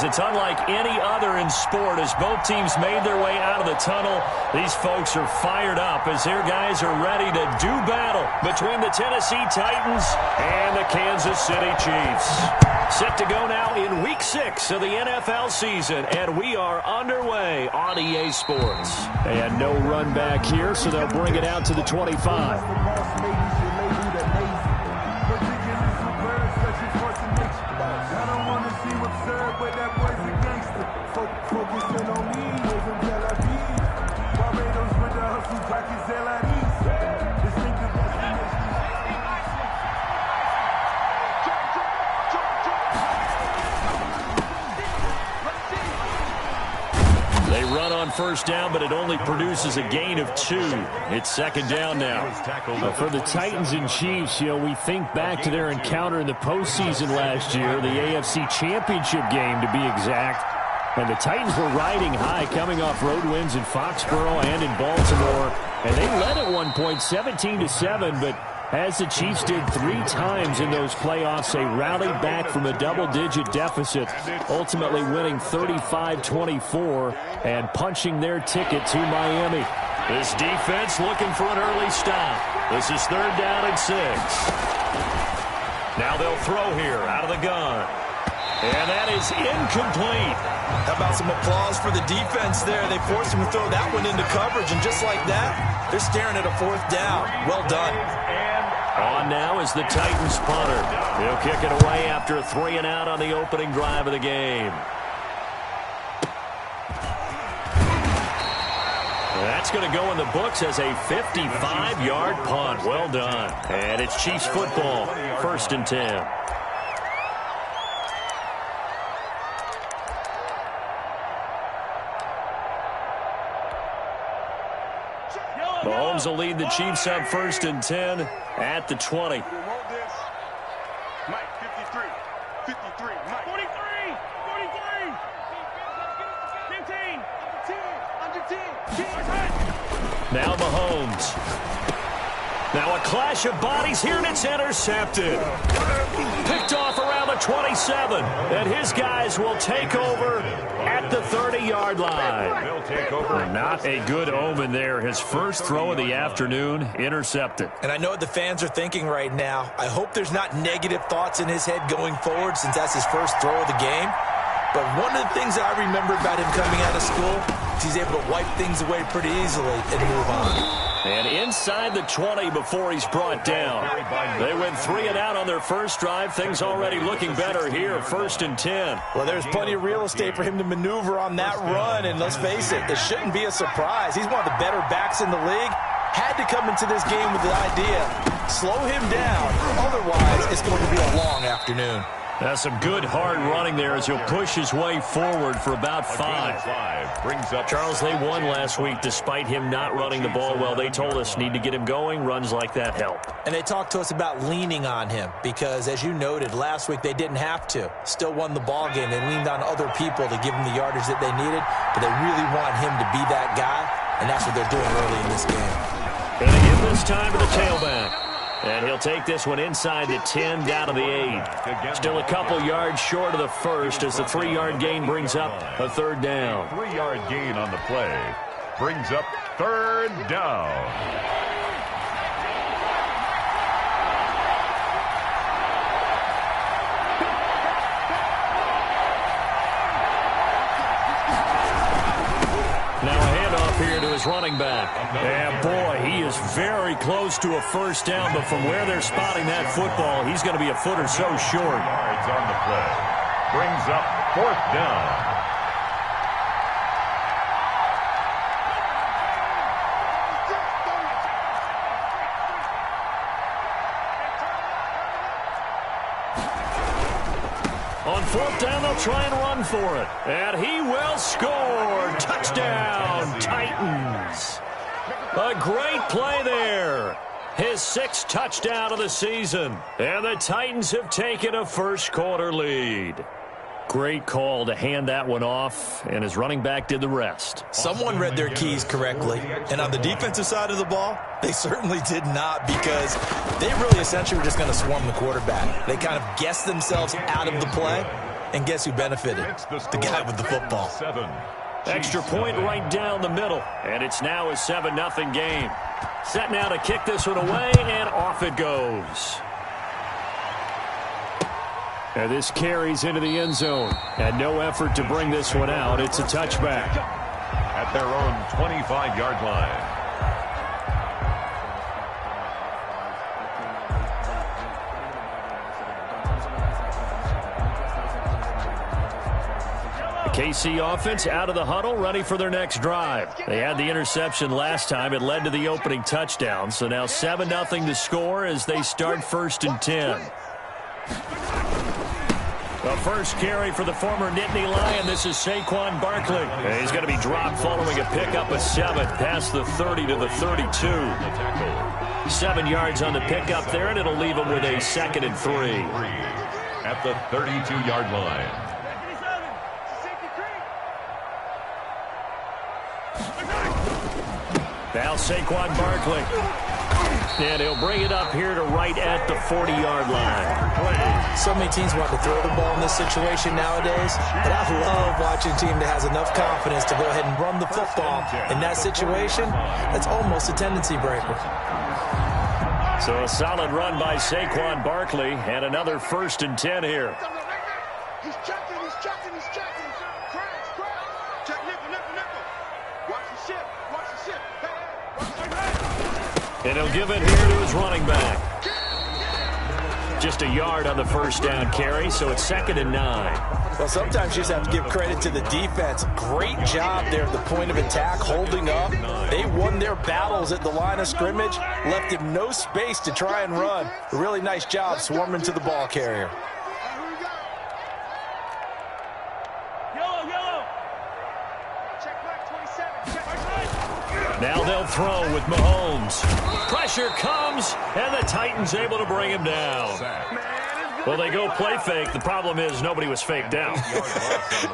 because it's unlike any other in sport. As both teams made their way out of the tunnel, these folks are fired up as their guys are ready to do battle between the Tennessee Titans and the Kansas City Chiefs. Set to go now in Week 6 of the NFL season, and we are underway on EA Sports. And no run back here, so they'll bring it out to the 25. They run on first down, but it only produces a gain of 2. It's second down now. For the Titans and Chiefs, we think back to their encounter in the postseason last year, the AFC Championship game to be exact. And the Titans were riding high, coming off road wins in Foxborough and in Baltimore. And they led at one point 17-7, but as the Chiefs did 3 times in those playoffs, they rallied back from a double-digit deficit, ultimately winning 35-24 and punching their ticket to Miami. This defense looking for an early stop. This is 3rd down and 6. Now they'll throw here out of the gun. And that is incomplete. How about some applause for the defense there? They forced him to throw that one into coverage, and just like that, they're staring at a 4th down. Well done. On now is the Titans punter. He'll kick it away after a 3 and out on the opening drive of the game. That's going to go in the books as a 55-yard punt. Well done. And it's Chiefs football, 1st and 10. Mahomes will lead the Chiefs up 1st and 10 at the 20. Mike, 53, 53, Mike. 43, 43, 15, 10, under 10. Now Mahomes. Now a clash of bodies here, and it's intercepted. Picked off around the 27, and his guys will take over at the 30-yard line. They'll take over. Not a good omen there. His first throw of the afternoon, intercepted. And I know what the fans are thinking right now. I hope there's not negative thoughts in his head going forward since that's his first throw of the game. But one of the things that I remember about him coming out of school is he's able to wipe things away pretty easily and move on. And inside the 20 before he's brought down. They went 3 and out on their first drive. Things already looking better here, 1st and 10. Well, there's plenty of real estate for him to maneuver on that run. And let's face it, it shouldn't be a surprise. He's one of the better backs in the league. Had to come into this game with the idea, slow him down. Otherwise, it's going to be a long afternoon. That's some good hard running there as he'll push his way forward for about 5. Brings up Charles, they won last week despite him not running the ball well. They told us need to get him going. Runs like that help. And they talked to us about leaning on him because, as you noted, last week they didn't have to. Still won the ball game. They leaned on other people to give him the yardage that they needed, but they really want him to be that guy, and that's what they're doing early in this game. Going to give this time to the tailback. And he'll take this one inside the 10, down to the 8. Still a couple yards short of the first as the 3-yard gain brings up a 3rd down. 3-yard gain on the play. Brings up 3rd down. Here to his running back. And boy, he is very close to a first down, but from where they're spotting that football, he's going to be a foot or so short. Yards on the play. Brings up 4th down. On 4th down, they'll try and run for it. And he will score. Touchdown, Titans. A great play there. His 6th touchdown of the season. And the Titans have taken a first-quarter lead. Great call to hand that one off, and his running back did the rest. Someone read their keys correctly, and on the defensive side of the ball, they certainly did not, because they really essentially were just going to swarm the quarterback. They kind of guessed themselves out of the play, And guess who benefited? The guy with the football. Extra point right down the middle. And it's now a 7-0 game. Set now to kick this one away, and off it goes. And this carries into the end zone. And no effort to bring this one out. It's a touchback. At their own 25-yard line. KC offense out of the huddle, ready for their next drive. They had the interception last time. It led to the opening touchdown. So now 7-0 to score as they start 1st and 10. The first carry for the former Nittany Lion. This is Saquon Barkley. He's going to be dropped following a pickup of 7 past the 30 to the 32. 7 yards on the pickup there, and it'll leave him with a 2nd and 3. At the 32-yard line. Now Saquon Barkley. And he'll bring it up here to right at the 40-yard line. So many teams want to throw the ball in this situation nowadays, but I love watching a team that has enough confidence to go ahead and run the football. In that situation, that's almost a tendency breaker. So a solid run by Saquon Barkley, and another 1st and 10 here. He's checking. Crash. Check nickel. Watch the ship. And he'll give it here to his running back. Just a yard on the first down carry, so it's 2nd and 9. Well, sometimes you just have to give credit to the defense. Great job there at the point of attack, holding up. They won their battles at the line of scrimmage, left him no space to try and run. A really nice job swarming to the ball carrier. Now they'll throw with Mahomes. Pressure comes, and the Titans able to bring him down. Well, they go play fake. The problem is nobody was faked out.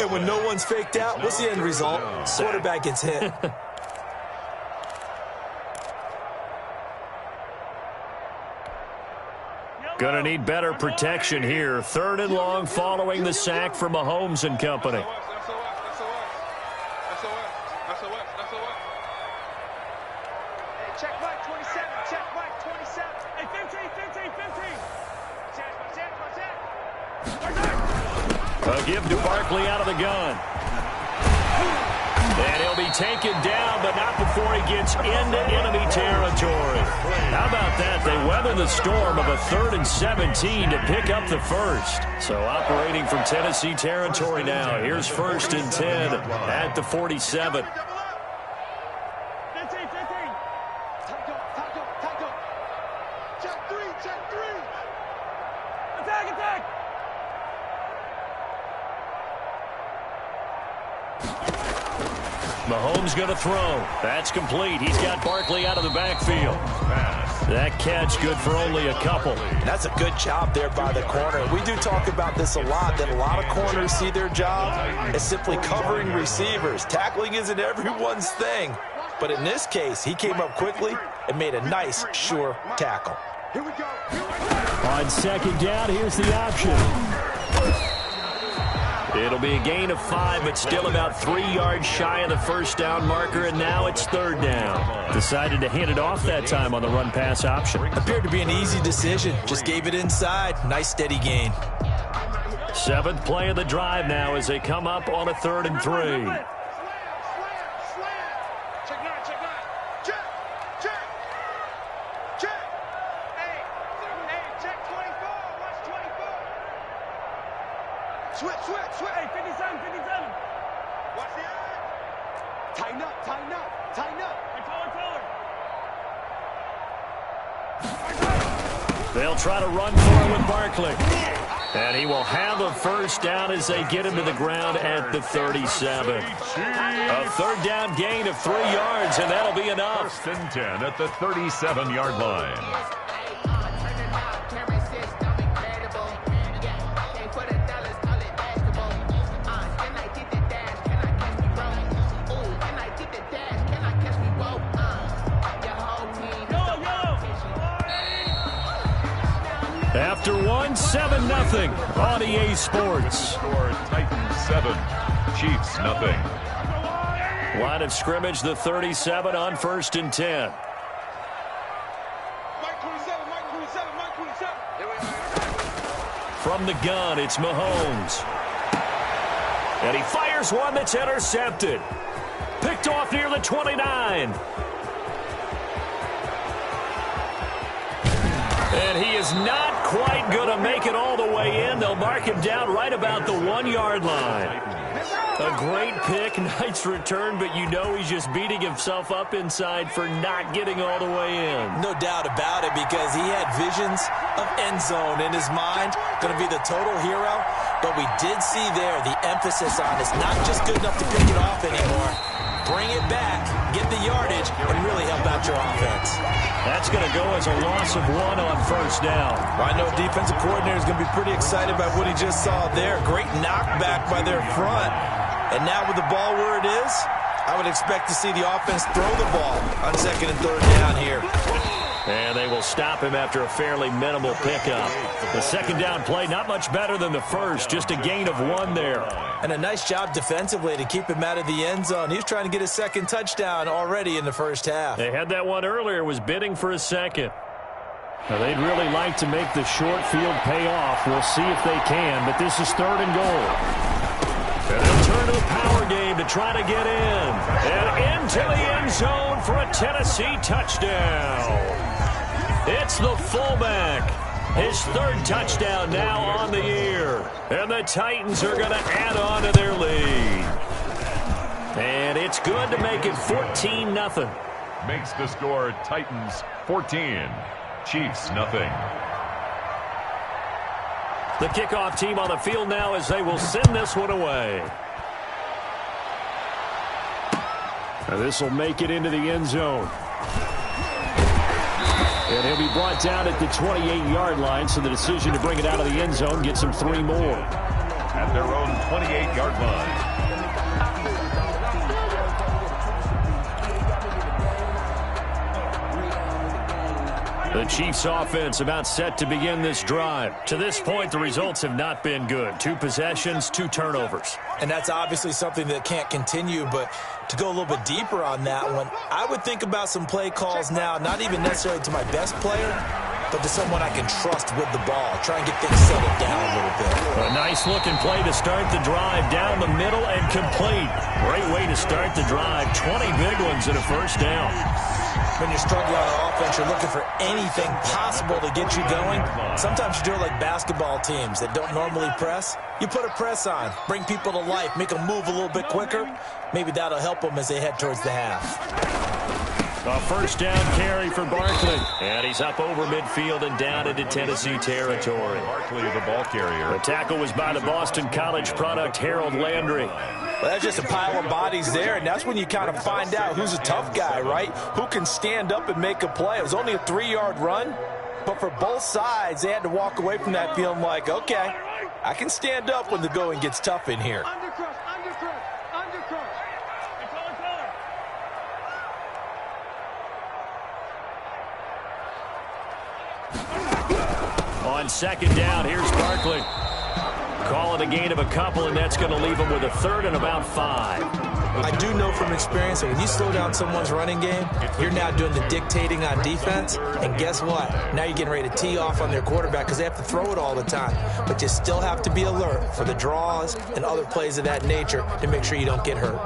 And when no one's faked out, what's the end result? Quarterback gets hit. Gonna need better protection here. 3rd and long following the sack for Mahomes and company. Check Mike 27. Hey, 15. A give to Barkley out of the gun. And he'll be taken down, but not before he gets into enemy territory. How about that? They weather the storm of a 3rd and 17 to pick up the first. So operating from Tennessee territory now. Here's 1st and 10 at the 47. Check three. Attack. Mahomes going to throw. That's complete. He's got Barkley out of the backfield. That catch good for only a couple. That's a good job there by the corner. We do talk about this a lot, that a lot of corners see their job as simply covering receivers. Tackling isn't everyone's thing. But in this case, he came up quickly and made a nice, sure tackle. Here we go. On 2nd down, here's the option. It'll be a gain of 5, but still about 3 yards shy of the first down marker, and now it's 3rd down. Decided to hand it off that time on the run-pass option. Appeared to be an easy decision. Just gave it inside. Nice, steady gain. 7th play of the drive now as they come up on a 3rd and 3. Switch. Hey, 57. Watch the eye. Tighten up. They'll try to run for it with Barkley. And he will have a first down as they get him to the ground at the 37. A 3rd down gain of 3 yards, and that'll be enough. 1st and 10 at the 37-yard line. After 1 7-0 on EA Sports. Score Titans 7, Chiefs nothing. Line of scrimmage, the 37 on 1st and 10. From the gun, it's Mahomes. And he fires one that's intercepted. Picked off near the 29. And he is not quite going to make it all the way in. They'll mark him down right about the 1-yard line. A great pick, nice return, but you know he's just beating himself up inside for not getting all the way in. No doubt about it, because he had visions of end zone in his mind. Going to be the total hero. But we did see there the emphasis on it's not just good enough to pick it off anymore. Bring it back, get the yardage, and really help out your offense. That's going to go as a loss of 1 on 1st down. I know defensive coordinator is going to be pretty excited about what he just saw there. Great knockback by their front. And now with the ball where it is, I would expect to see the offense throw the ball on 2nd and 3rd down here. And they will stop him after a fairly minimal pickup. The 2nd down play, not much better than the first, just a gain of 1 there. And a nice job defensively to keep him out of the end zone. He was trying to get his 2nd touchdown already in the 1st half. They had that one earlier, was bidding for a 2nd. Now, they'd really like to make the short field pay off. We'll see if they can, but this is 3rd and goal. And they'll turn to the power game to try to get in. And into the end zone for a Tennessee touchdown. It's the fullback. His 3rd touchdown now on the year. And the Titans are going to add on to their lead. And it's good to make it 14-0. Makes the score Titans 14, Chiefs nothing. The kickoff team on the field now as they will send this one away. And this will make it into the end zone. And he'll be brought down at the 28-yard line, so the decision to bring it out of the end zone gets him 3 more. At their own 28-yard line. The Chiefs offense about set to begin this drive. To this point, the results have not been good. 2 possessions, 2 turnovers. And that's obviously something that can't continue, but to go a little bit deeper on that one, I would think about some play calls now, not even necessarily to my best player, but to someone I can trust with the ball. Try and get things settled down a little bit. A nice-looking play to start the drive down the middle and complete. Great way to start the drive. 20 big ones in a 1st down. When you're struggling on offense, you're looking for anything possible to get you going. Sometimes you do it like basketball teams that don't normally press. You put a press on, bring people to life, make them move a little bit quicker. Maybe that'll help them as they head towards the half. A 1st down carry for Barkley. And he's up over midfield and down into Tennessee territory. Barkley, the ball carrier. The tackle was by the Boston College product, Harold Landry. Well, that's just a pile of bodies there, and that's when you kind of find out who's a tough guy, right? Who can stand up and make a play. It was only a 3-yard run, but for both sides, they had to walk away from that feeling like, okay, I can stand up when the going gets tough in here. On 2nd down, here's Barkley. Call it a gain of a couple, and that's going to leave him with a 3rd and about 5. I do know from experience that when you slow down someone's running game, you're now doing the dictating on defense, and guess what? Now you're getting ready to tee off on their quarterback because they have to throw it all the time. But you still have to be alert for the draws and other plays of that nature to make sure you don't get hurt.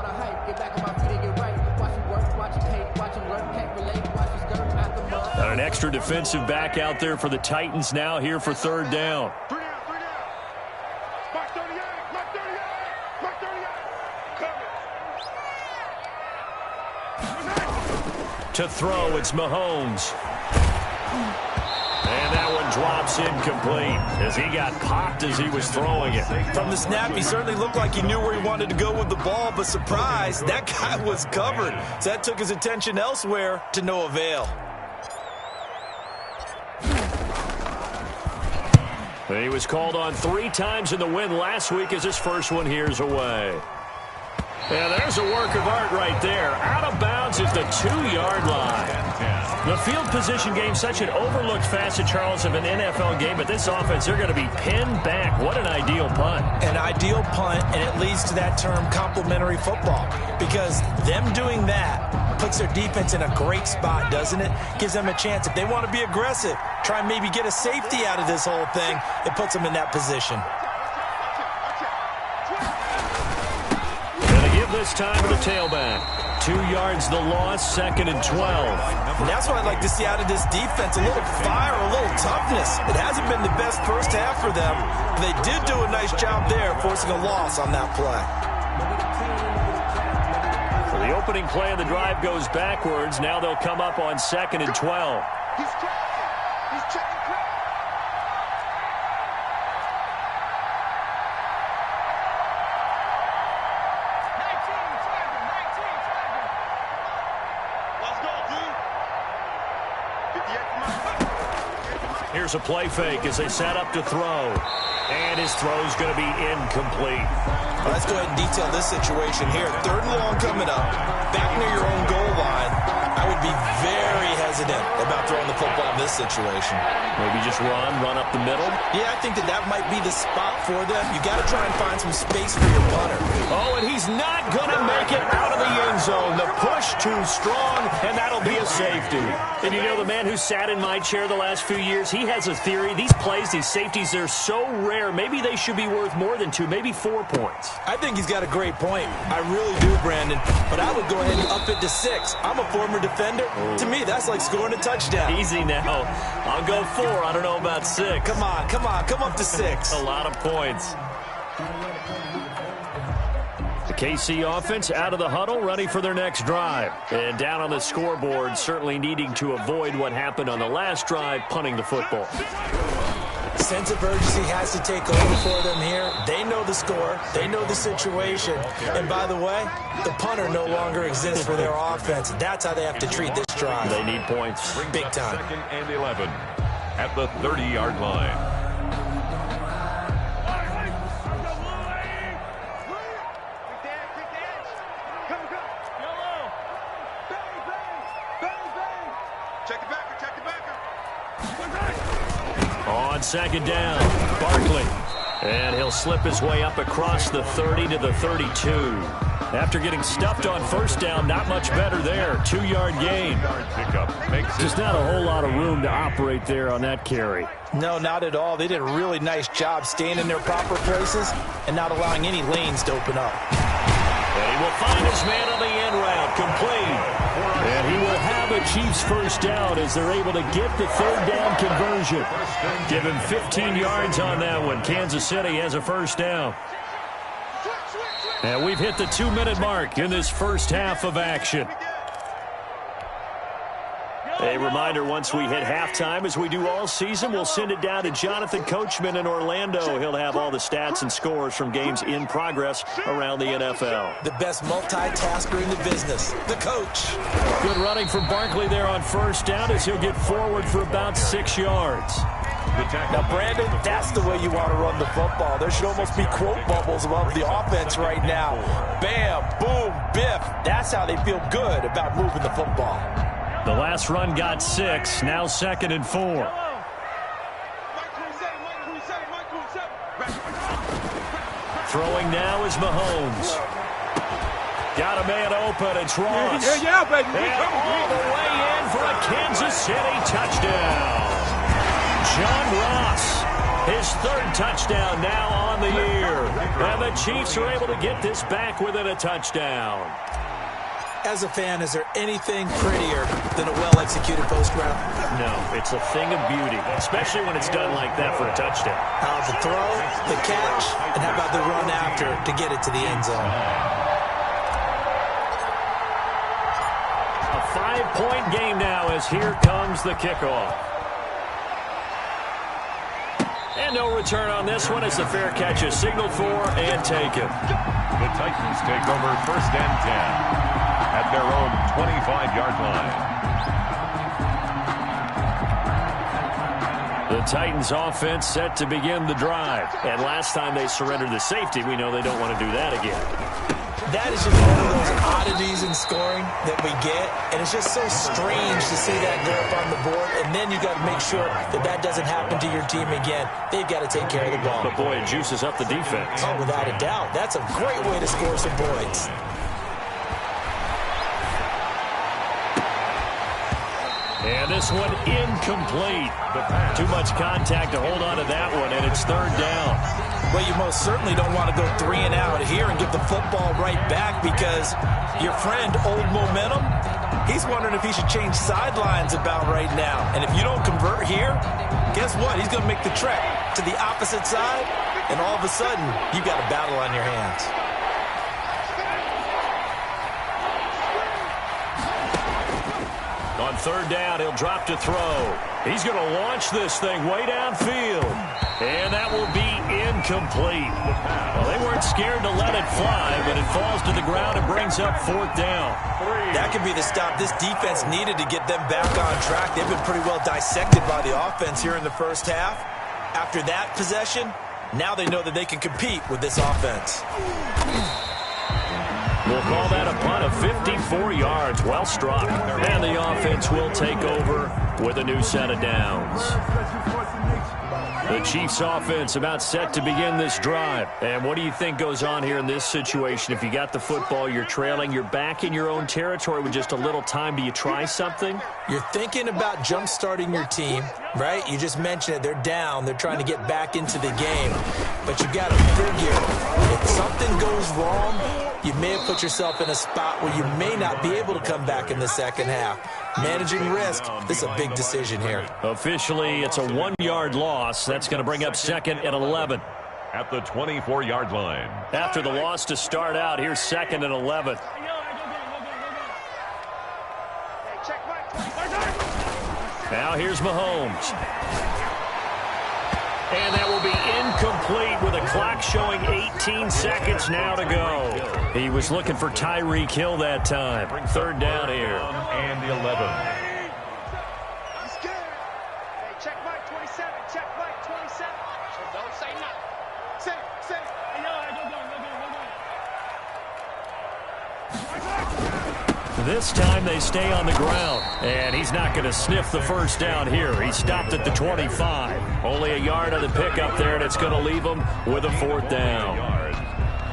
An extra defensive back out there for the Titans now here for 3rd down. To throw, it's Mahomes. And that one drops incomplete as he got popped as he was throwing it. From the snap, he certainly looked like he knew where he wanted to go with the ball, but surprise, that guy was covered. So that took his attention elsewhere to no avail. He was called on 3 times in the win last week as his first one here's away. Yeah, there's a work of art right there. Out of bounds is the 2-yard line. The field position game, such an overlooked facet, Charles, of an NFL game, but this offense, they're going to be pinned back. What an ideal punt. An ideal punt, and it leads to that term complementary football, because them doing that puts their defense in a great spot, doesn't it? Gives them a chance. If they want to be aggressive, try and maybe get a safety out of this whole thing, it puts them in that position. Going to give this time to the tailback. 2 yards the loss, 2nd and 12. And that's what I'd like to see out of this defense, a little fire, a little toughness. It hasn't been the best first half for them, but they did do a nice job there, forcing a loss on that play. So the opening play of the drive goes backwards. Now they'll come up on 2nd and 12. He's checking. Here's a play fake as they set up to throw. And his throw's going to be incomplete. Well, let's go ahead and detail this situation here. 3rd and long coming up. Back near your own goal line. I would be very hesitant about throwing the football in this situation. Maybe just run up the middle. Yeah, I think that might be the spot for them. You got to try and find some space for your punter. Oh, and he's not going to make it out of the end zone. The push too strong, and that'll be a safety. And you know, the man who sat in my chair the last few years, he has a theory. These plays, these safeties, they're so rare. Maybe they should be worth more than 2, maybe 4 points. I think he's got a great point. I really do, Brandon. But I would go ahead and up it to 6. I'm a former defender. To me, that's like scoring a touchdown. Easy now. I'll go 4. I don't know about 6. Come on. Come up to 6. A lot of points. The KC offense out of the huddle, ready for their next drive. And down on the scoreboard, certainly needing to avoid what happened on the last drive, punting the football. Sense of urgency has to take over for them here. They know the score. They know the situation. And by the way, the punter no longer exists for their offense. That's how they have to treat this drive. They need points. Big time. 2nd and 11 at the 30-yard line. On 2nd down, Barkley. And he'll slip his way up across the 30 to the 32. After getting stuffed on 1st down, not much better there. 2-yard gain. Just not a whole lot of room to operate there on that carry. No, not at all. They did a really nice job staying in their proper places and not allowing any lanes to open up. And he will find his man on the end route, complete. And he will have a Chiefs 1st down as they're able to get the 3rd down conversion. Give him 15 yards on that one. Kansas City has a 1st down. And we've hit the 2-minute mark in this first half of action. A reminder, once we hit halftime, as we do all season, we'll send it down to Jonathan Coachman in Orlando. He'll have all the stats and scores from games in progress around the NFL. The best multitasker in the business, the coach. Good running from Barkley there on 1st down as he'll get forward for about 6 yards. Now, Brandon, that's the way you want to run the football. There should almost be quote bubbles above the offense right now. Bam, boom, biff. That's how they feel good about moving the football. The last run got 6, now 2nd and 4. Throwing now is Mahomes. Got a man open, it's Ross. Yeah, baby. And all the way in for a Kansas City touchdown. John Ross, his 3rd touchdown now on the year. And the Chiefs are able to get this back within a touchdown. As a fan, is there anything prettier than a well-executed post route? No, it's a thing of beauty, especially when it's done like that for a touchdown. How the throw, the catch, and how about the run after to get it to the end zone? A 5-point game now as here comes the kickoff. And no return on this one as the fair catch is signaled for and taken. The Titans take over 1st and 10 at their own 25-yard line. The Titans offense set to begin the drive. And last time they surrendered the safety, we know they don't want to do that again. That is just one of those oddities in in scoring that we get, and it's just so strange to see that go up on the board, and then you got to make sure that that doesn't happen to your team again. They've got to take care of the ball. But boy, it juices up the defense. Oh, without a doubt. That's a great way to score some points. And this one incomplete. Too much contact to hold on to that one, and it's third down. Well, you most certainly don't want to go 3 and out here and give the football right back, because your friend, Old Momentum, he's wondering if he should change sidelines about right now. And if you don't convert here, guess what? He's going to make the trek to the opposite side, and all of a sudden, you've got a battle on your hands. On third down, he'll drop to throw. He's going to launch this thing way downfield. And that will be incomplete. Well, they weren't scared to let it fly, but it falls to the ground and brings up fourth down. That could be the stop this defense needed to get them back on track. They've been pretty well dissected by the offense here in the first half. After that possession, now they know that they can compete with this offense. We'll call that a punt of 54 yards. Well struck. And the offense will take over with a new set of downs. The Chiefs offense about set to begin this drive. And what do you think goes on here in this situation? If you got the football, you're trailing, you're back in your own territory with just a little time. Do you try something? You're thinking about jump-starting your team, right? You just mentioned it. They're down. They're trying to get back into the game. But you got to figure, if something goes wrong, you may have put yourself in a spot where you may not be able to come back in the second half. Managing risk, this is a big decision here. Officially, it's a 1-yard loss. That's going to bring up second and 11. At the 24-yard line. After the loss to start out, here's second and 11. Now here's Mahomes. And that will be incomplete with a clock showing 18 seconds now to go. He was looking for Tyreek Hill that time. Third down here. And 11. Check Mike 27. Check Mike 27. So don't say nothing. Say. Hey, yo, go. This time they stay on the ground, and he's not going to sniff the first down here. He stopped at the 25. Only a yard on the pickup there, and it's going to leave him with a fourth down.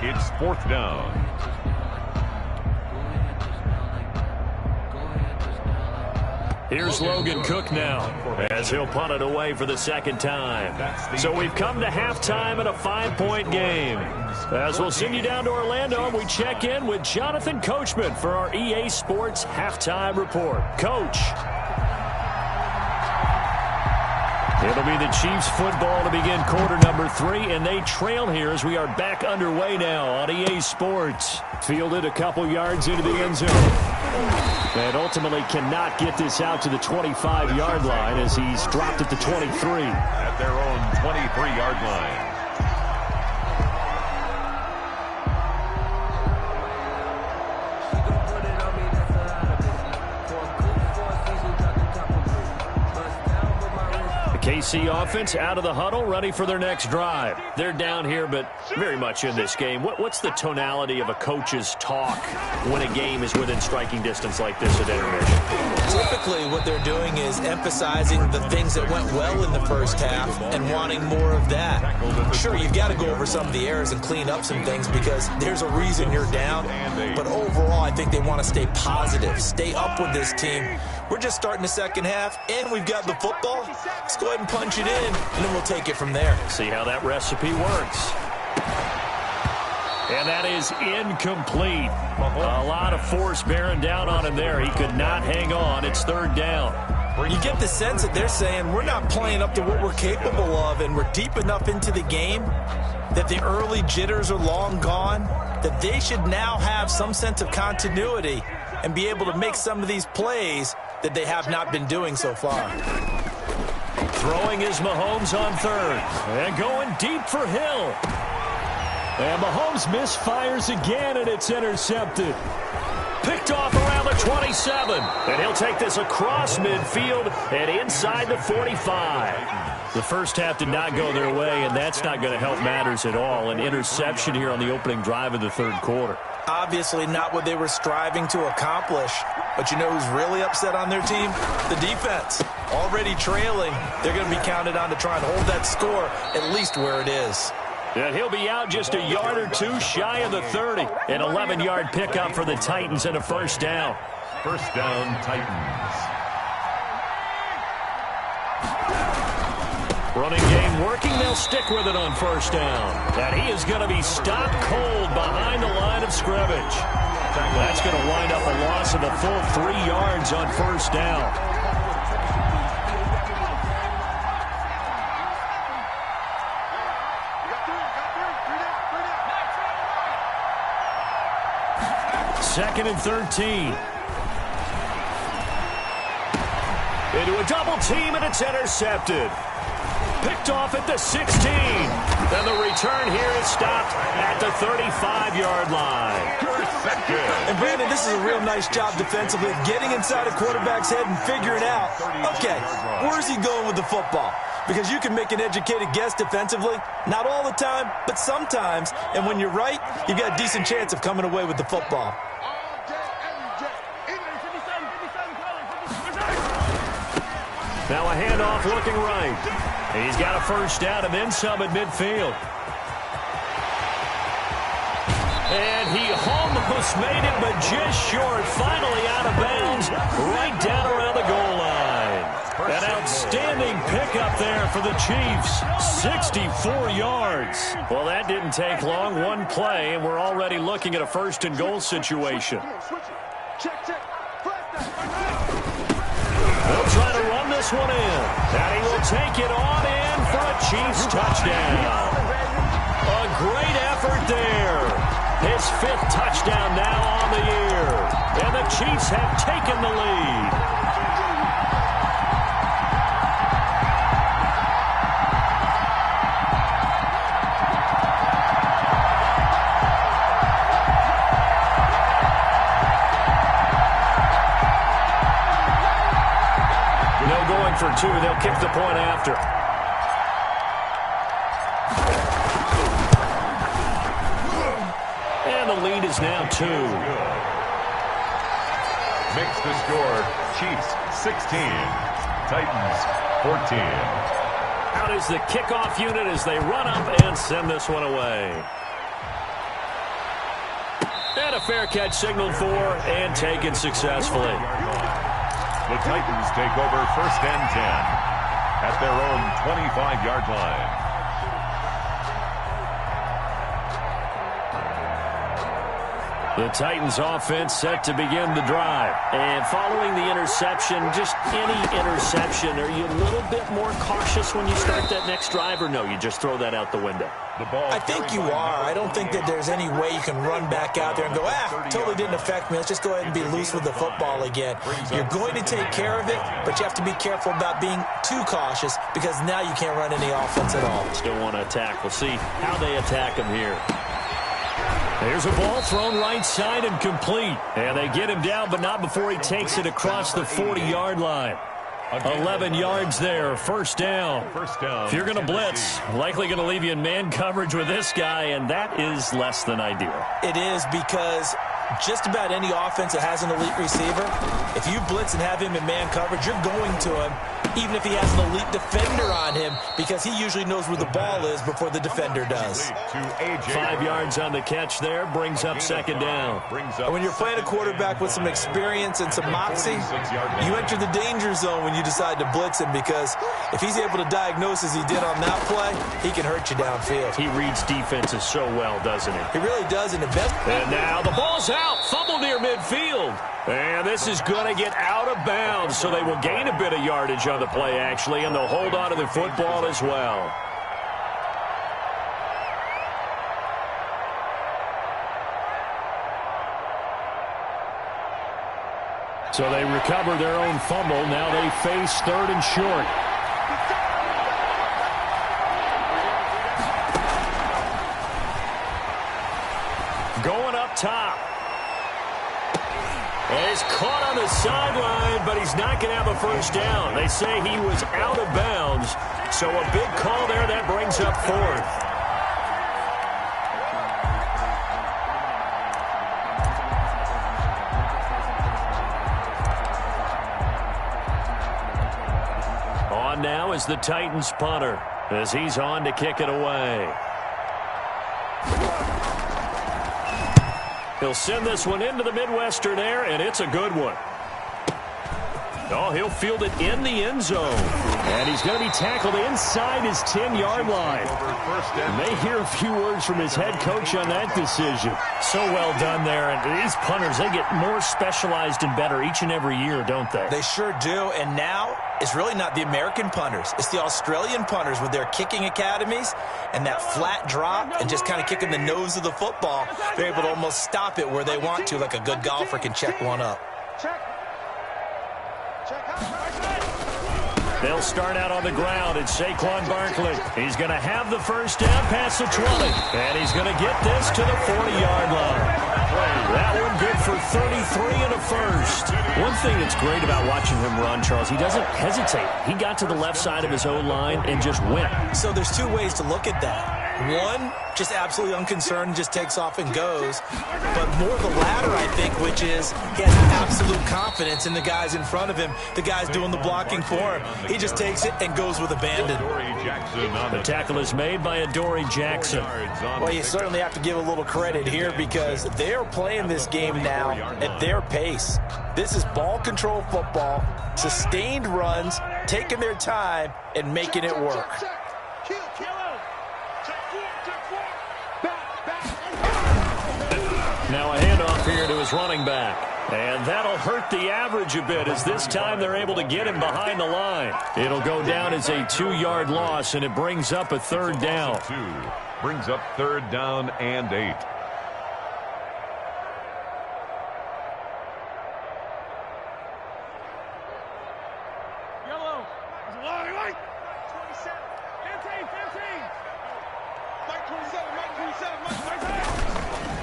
It's fourth down. Here's Logan Cook now, as he'll punt it away for the second time. So we've come to halftime in a 5-point game. As we'll send you down to Orlando, we check in with Jonathan Coachman for our EA Sports Halftime Report. Coach. It'll be the Chiefs football to begin quarter number 3, and they trail here as we are back underway now on EA Sports. Fielded a couple yards into the end zone. And ultimately cannot get this out to the 25-yard line as he's dropped at the 23. At their own 23-yard line. KC offense out of the huddle, ready for their next drive. They're down here, but very much in this game. What's the tonality of a coach's talk when a game is within striking distance like this at intermission? Typically, what they're doing is emphasizing the things that went well in the first half and wanting more of that. Sure, you've got to go over some of the errors and clean up some things because there's a reason you're down. But overall, I think they want to stay positive, stay up with this team. We're just starting the second half, and we've got the football. Let's go ahead and punch it in, and then we'll take it from there. See how that recipe works. And that is incomplete. A lot of force bearing down on him there. He could not hang on. It's third down. You get the sense that they're saying we're not playing up to what we're capable of, and we're deep enough into the game that the early jitters are long gone, that they should now have some sense of continuity and be able to make some of these plays that they have not been doing so far. Throwing is Mahomes on third. And going deep for Hill. And Mahomes misfires again, and it's intercepted. Picked off around the 27. And he'll take this across midfield and inside the 45. The first half did not go their way, and that's not going to help matters at all. An interception here on the opening drive of the third quarter. Obviously not what they were striving to accomplish. But you know who's really upset on their team? The defense. Already trailing, they're going to be counted on to try and hold that score at least where it is. And he'll be out just a yard or two shy of the 30. An 11-yard pickup for the Titans and a first down. First down, Titans. Running game working. They'll stick with it on first down. And he is going to be stopped cold behind the line of scrimmage. That's going to wind up a loss of a full 3 yards on first down. Second and 13. Into a double team, and it's intercepted. Picked off at the 16. Then the return here is stopped at the 35-yard line. And Brandon, this is a real nice job defensively of getting inside a quarterback's head and figuring out, okay, where's he going with the football? Because you can make an educated guess defensively, not all the time, but sometimes. And when you're right, you've got a decent chance of coming away with the football. Now a handoff looking right. He's got a first down and then some at midfield. And he almost made it, but just short. Finally out of bounds, right down around the goal line. An outstanding pickup there for the Chiefs. 64 yards. Well, that didn't take long. One play, and we're already looking at a first and goal situation. They'll try to run this one in. And he will take it on in for a Chiefs touchdown. A great effort there. His 5th touchdown now on the year. And the Chiefs have taken the lead. For 2, they'll kick the point after. And the lead is now 2. Makes the score Chiefs 16, Titans 14. Out is the kickoff unit as they run up and send this one away. And a fair catch signaled for and taken successfully. The Titans take over first and 10 at their own 25-yard line. The Titans offense set to begin the drive. And following the interception, just any interception, are you a little bit more cautious when you start that next drive, or no, you just throw that out the window? I think you are. I don't think that there's any way you can run back out there and go, totally didn't affect me. Let's just go ahead and be loose with the football again. You're going to take care of it, but you have to be careful about being too cautious because now you can't run any offense at all. Still want to attack. We'll see how they attack him here. There's a ball thrown right side and complete. And they get him down, but not before he takes it across the 40-yard line. 11 yards there, first down. If you're going to blitz, likely going to leave you in man coverage with this guy, and that is less than ideal. It is because just about any offense that has an elite receiver, if you blitz and have him in man coverage, you're going to him, even if he has an elite defender on him, because he usually knows where the ball is before the defender does. 5 yards on the catch there, brings up second down. And when you're playing a quarterback with some experience and some moxie, you enter the danger zone when you decide to blitz him, because if he's able to diagnose as he did on that play, he can hurt you downfield. He reads defenses so well, doesn't he? He really does. And now the ball's out, fumble near midfield. And this is going to get out of bounds, so they will gain a bit of yardage on the play, actually, and they'll hold on to the football as well. So they recover their own fumble. Now they face third and short. Going up top. And he's caught on the sideline, but he's not going to have a first down. They say he was out of bounds. So a big call there that brings up fourth. is the Titans punter as he's on to kick it away. He'll send this one into the Midwestern air, and it's a good one. Oh, he'll field it in the end zone. And he's going to be tackled inside his 10-yard line. May hear a few words from his head coach on that decision. So well done there. And these punters, they get more specialized and better each and every year, don't they? They sure do. And now it's really not the American punters. It's the Australian punters with their kicking academies and that flat drop and just kind of kicking the nose of the football. They're able to almost stop it where they want to, like a good golfer can check one up. They'll start out on the ground. It's Saquon Barkley. He's going to have the first down past the 20. And he's going to get this to the 40-yard line. That one good for 33 and a first. One thing that's great about watching him run, Charles, he doesn't hesitate. He got to the left side of his O-line and just went. So there's two ways to look at that. One, just absolutely unconcerned, just takes off and goes. But more the latter, I think, which is he has absolute confidence in the guys in front of him, the guys doing the blocking for him. He just takes it and goes with abandon. The tackle is made by Adoree Jackson. Well, you certainly have to give a little credit here because they're playing this game now at their pace. This is ball control football, sustained runs, taking their time and making it work. Now a handoff here to his running back. And that'll hurt the average a bit as this time they're able to get him behind the line. It'll go down as a 2-yard loss, and it brings up a third down. Brings up third down and 8. Yellow. 27. 15. Mike 27.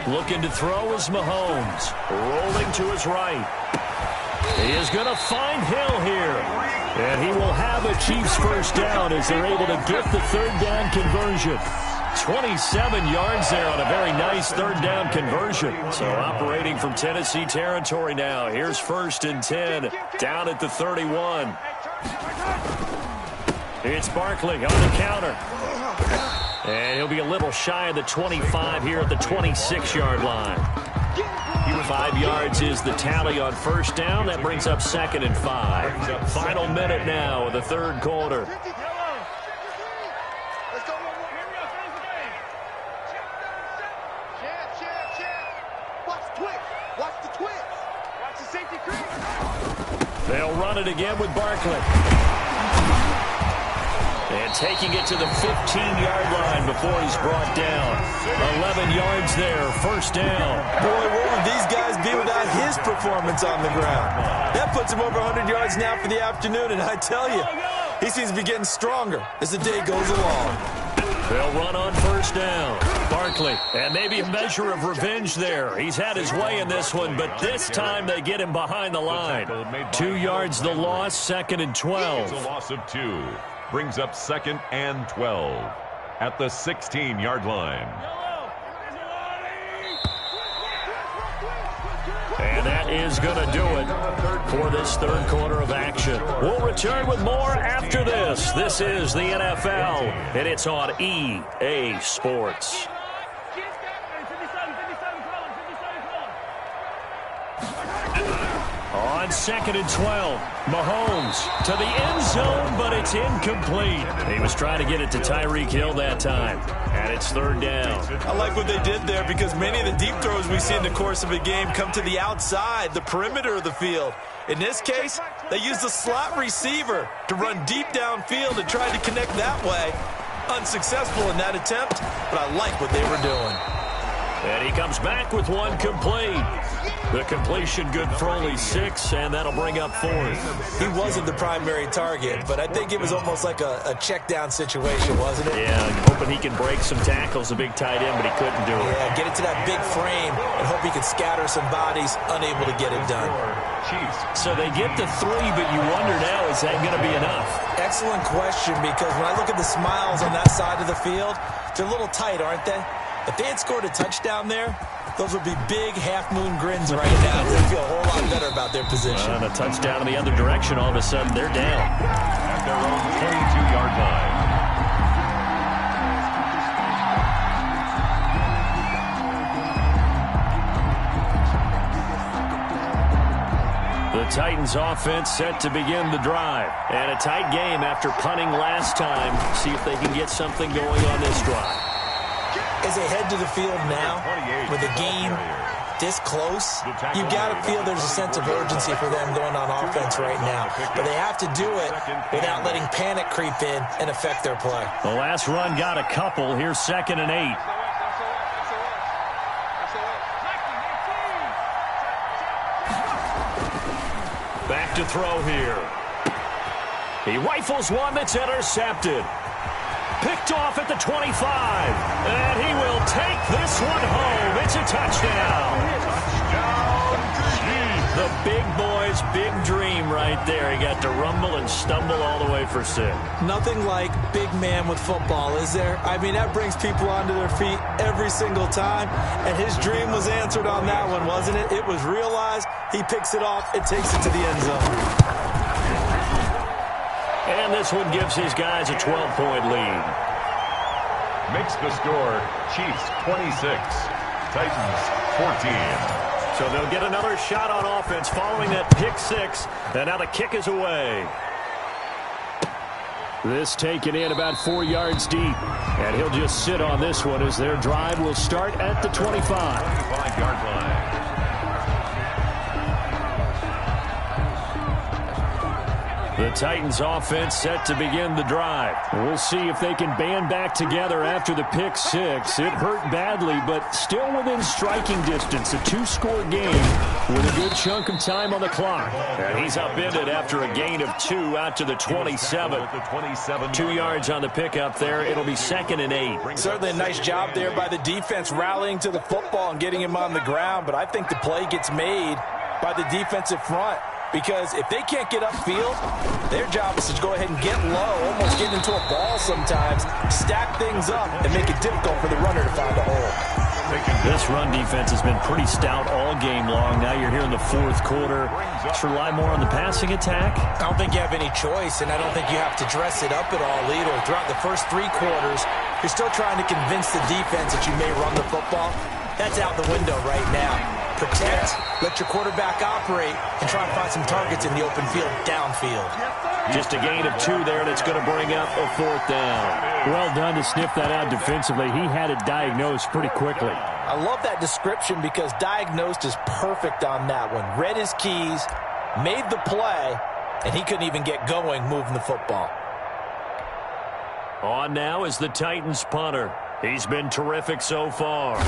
Looking to throw is Mahomes. Rolling to his right. He is going to find Hill here. And he will have a Chiefs first down as they're able to get the third down conversion. 27 yards there on a very nice third down conversion. So operating from Tennessee territory now. Here's 1st and 10 down at the 31. It's Barkley on the counter. And he'll be a little shy of the 25 here at the 26-yard line. 5 yards is the tally on first down. That brings up 2nd and 5. Final minute now of the third quarter. They'll run it again with Barkley. And taking it to the 15-yard line before he's brought down. 11 yards there, first down. Boy, what would these guys be without his performance on the ground? That puts him over 100 yards now for the afternoon, and I tell you, he seems to be getting stronger as the day goes along. They'll run on first down. Barkley, and maybe a measure of revenge there. He's had his way in this one, but this time they get him behind the line. 2 yards the loss, 2nd and 12. It's a loss of 2. Brings up 2nd and 12 at the 16-yard line. And that is going to do it for this third quarter of action. We'll return with more after this. This is the NFL, and it's on EA Sports. On 2nd and 12, Mahomes to the end zone, but it's incomplete. He was trying to get it to Tyreek Hill that time, and it's third down. I like what they did there because many of the deep throws we see in the course of a game come to the outside, the perimeter of the field. In this case, they used the slot receiver to run deep downfield and tried to connect that way. Unsuccessful in that attempt, but I like what they were doing. And he comes back with one complete. The completion good for only 6, and that'll bring up 4th. He wasn't the primary target, but I think it was almost like a check-down situation, wasn't it? Yeah, hoping he can break some tackles, a big tight end, but he couldn't do it. Yeah, get it to that big frame and hope he can scatter some bodies, unable to get it done. So they get to 3, but you wonder now, is that going to be enough? Excellent question, because when I look at the smiles on that side of the field, they're a little tight, aren't they? If they had scored a touchdown there, those would be big half-moon grins right now. They feel a whole lot better about their position. And a touchdown in the other direction, all of a sudden they're down. At their own 22-yard line. The Titans offense set to begin the drive. And a tight game after punting last time. See if they can get something going on this drive. As they head to the field now, with a game this close, you've got to feel there's a sense of urgency for them going on offense right now. But they have to do it without letting panic creep in and affect their play. The last run got a couple. Here's 2nd and 8. Back to throw here. He rifles one that's intercepted. Picked off at the 25. And he will take this one home. It's a touchdown. The big boy's big dream right there. He got to rumble and stumble all the way for 6. Nothing like big man with football, is there? I mean, that brings people onto their feet every single time. And his dream was answered on that one, wasn't it? It was realized. He picks it off and takes it to the end zone. And this one gives his guys a 12-point lead. Makes the score Chiefs 26, Titans 14. So they'll get another shot on offense following that pick 6. And now the kick is away. This taken in about 4 yards deep. And he'll just sit on this one as their drive will start at the 25. 25-yard line. The Titans offense set to begin the drive. We'll see if they can band back together after the pick 6. It hurt badly, but still within striking distance. A 2-score game with a good chunk of time on the clock. And he's upended after a gain of 2 out to the 27. 2 yards on the pickup there. It'll be 2nd and 8. Certainly a nice job there by the defense rallying to the football and getting him on the ground. But I think the play gets made by the defensive front. Because if they can't get upfield, their job is to go ahead and get low, almost get into a ball sometimes, stack things up, and make it difficult for the runner to find a hole. This run defense has been pretty stout all game long. Now you're here in the 4th quarter. Let's rely more on the passing attack. I don't think you have any choice, and I don't think you have to dress it up at all either. Throughout the first 3 quarters, you're still trying to convince the defense that you may run the football. That's out the window right now. Protect, let your quarterback operate, and try and find some targets in the open field downfield. Just a gain of 2 there, that's going to bring up a 4th down. Well done to sniff that out defensively. He had it diagnosed pretty quickly. I love that description because diagnosed is perfect on that one. Read his keys, made the play, and he couldn't even get going moving the football. On now is the Titans punter. He's been terrific so far.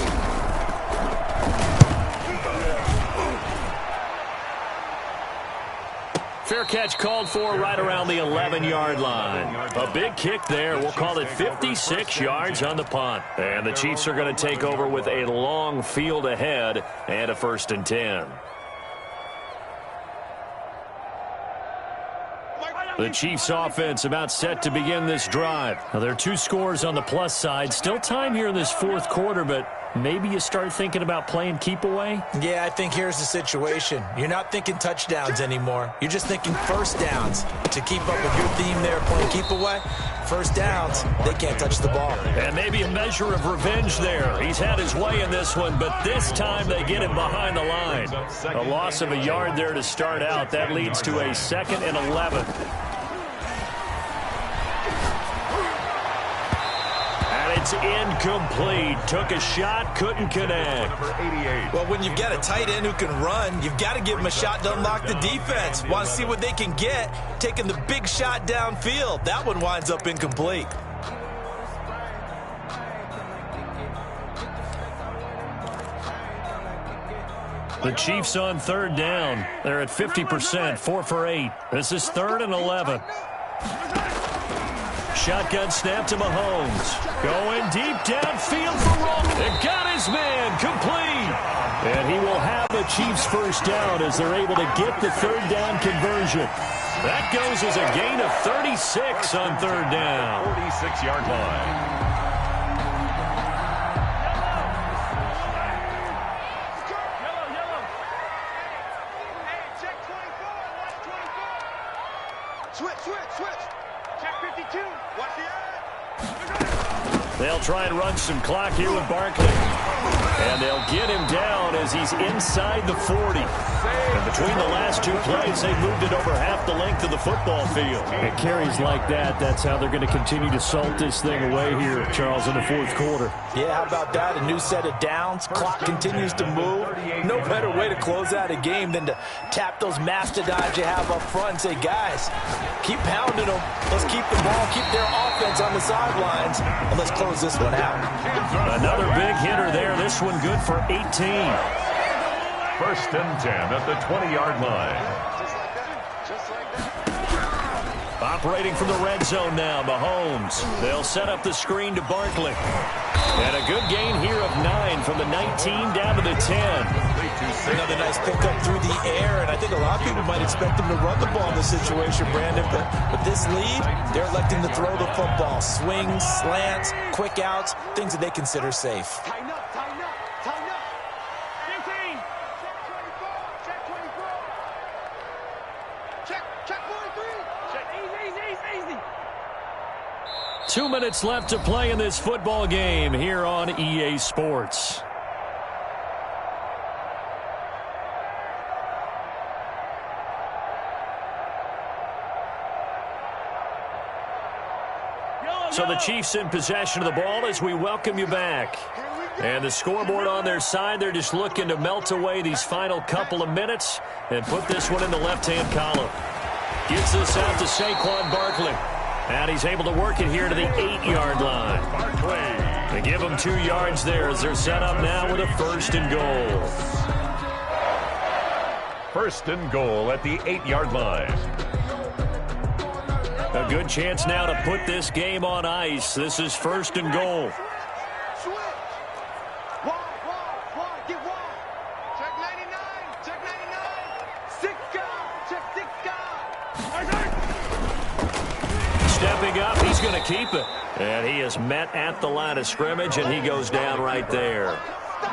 Fair catch called for right around the 11-yard line. A big kick there. We'll call it 56 yards on the punt. And the Chiefs are going to take over with a long field ahead and a 1st and 10. The Chiefs offense about set to begin this drive. Now, there are 2 scores on the plus side. Still time here in this 4th quarter, but maybe you start thinking about playing keep away? Yeah, I think here's the situation. You're not thinking touchdowns anymore. You're just thinking first downs. To keep up with your theme there, playing keep away, first downs, they can't touch the ball. And maybe a measure of revenge there. He's had his way in this one, but this time they get him behind the line. A loss of a yard there to start out. That leads to a 2nd and 11. It's incomplete. Took a shot, couldn't connect. Well, when you've got a tight end who can run, you've got to give him a shot to unlock the defense. Want to see what they can get, taking the big shot downfield. That one winds up incomplete. The Chiefs on 3rd down. They're at 50%, 4 for 8. This is 3rd and 11. Shotgun snap to Mahomes. Going deep downfield for Roll. It got his man complete. And he will have a Chiefs 1st down as they're able to get the 3rd down conversion. That goes as a gain of 36 on 3rd down. 46-yard line. Switch. Check 52. Watch the eye. They'll try and run some clock here with Barkley. And they'll get him down as he's inside the 40. And between the last two plays, they moved it over half the length of the football field. It carries like that. That's how they're going to continue to salt this thing away here, Charles, in the fourth quarter. Yeah, how about that? A new set of downs. Clock continues to move. No better way to close out a game than to tap those mastodons you have up front and say, guys, keep pounding them. Let's keep the ball, keep their offense on the sidelines, and let's close this one out. Another big hitter there. This one good for 18. First and 10 at the 20-yard line. Operating from the red zone now, Mahomes. They'll set up the screen to Barkley. And a good gain here of 9 from the 19 down to the 10. Another nice pickup through the air, and I think a lot of people might expect them to run the ball in this situation, Brandon, but with this lead, they're electing to throw the football. Swings, slants, quick outs, things that they consider safe. Tighten up. 15. Check 24. Check 43. Check easy. 2 minutes left to play in this football game here on EA Sports. So the Chiefs in possession of the ball as we welcome you back. And the scoreboard on their side, they're just looking to melt away these final couple of minutes and put this one in the left-hand column. Gets this out to Saquon Barkley. And he's able to work it here to the 8-yard line. They give him 2 yards there as they're set up now with a first and goal. First and goal at the 8-yard line. A good chance now to put this game on ice. This is first and goal. Switch. Wide. Get wide. Check 99. Check 99. 6 guys. Check 6 guys. Stepping up, he's going to keep it. And he is met at the line of scrimmage, and he goes down right there.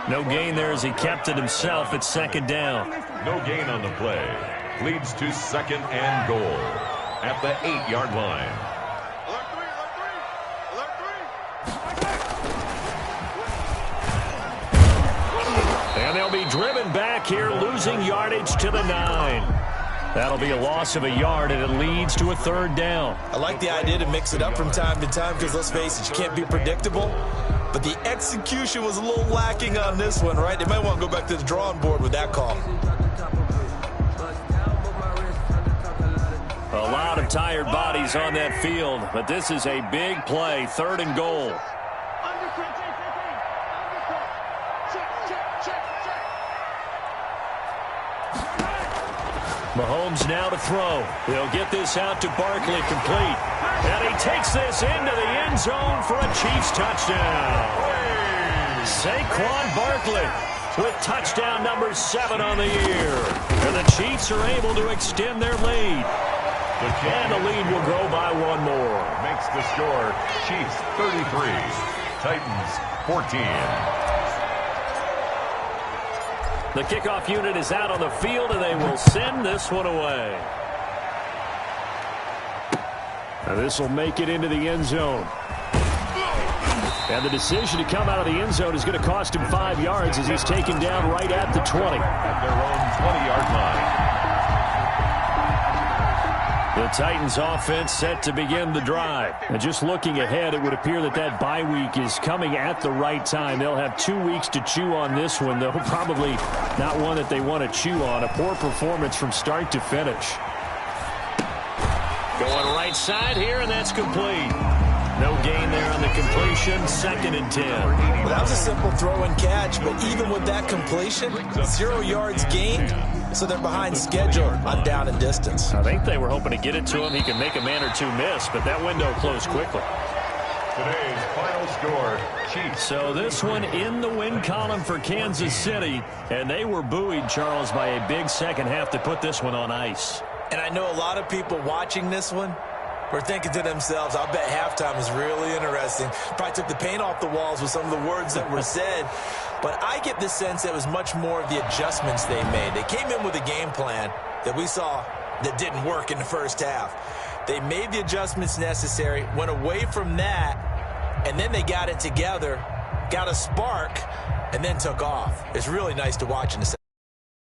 No gain there as he kept it himself at second down. No gain on the play. Leads to second and goal at the 8-yard line. And they'll be driven back here, losing yardage to the 9. That'll be a loss of a yard, and it leads to a third down. I like the idea to mix it up from time to time because, let's face it, you can't be predictable. But the execution was a little lacking on this one, right? They might want to go back to the drawing board with that call. A lot of tired bodies on that field, but this is a big play, third and goal. Mahomes now to throw. They'll get this out to Barkley, complete. And he takes this into the end zone for a Chiefs touchdown. Saquon Barkley with touchdown number 7 on the year. And the Chiefs are able to extend their lead. And the lead will grow by 1 more. Makes the score Chiefs 33, Titans 14. The kickoff unit is out on the field, and they will send this one away. Now this will make it into the end zone. And the decision to come out of the end zone is going to cost him 5 yards as he's taken down right at the 20. At their own 20-yard line. The Titans offense set to begin the drive. And just looking ahead, it would appear that that bye week is coming at the right time. They'll have 2 weeks to chew on this one, though probably not one that they want to chew on. A poor performance from start to finish. Going right side here, and that's complete. No gain there on the completion, second and 10. Well, that was a simple throw and catch, but even with that completion, 0 yards gained, so they're behind schedule on down and distance. I think they were hoping to get it to him. He can make a man or two miss, but that window closed quickly. Today's final score, Chiefs. So this one in the win column for Kansas City, and they were buoyed, Charles, by a big second half to put this one on ice. And I know a lot of people watching this one were thinking to themselves, I'll bet halftime is really interesting. Probably took the paint off the walls with some of the words that were said. But I get the sense that it was much more of the adjustments they made. They came in with a game plan that we saw that didn't work in the first half. They made the adjustments necessary, went away from that, and then they got it together, got a spark, and then took off. It's really nice to watch in the second.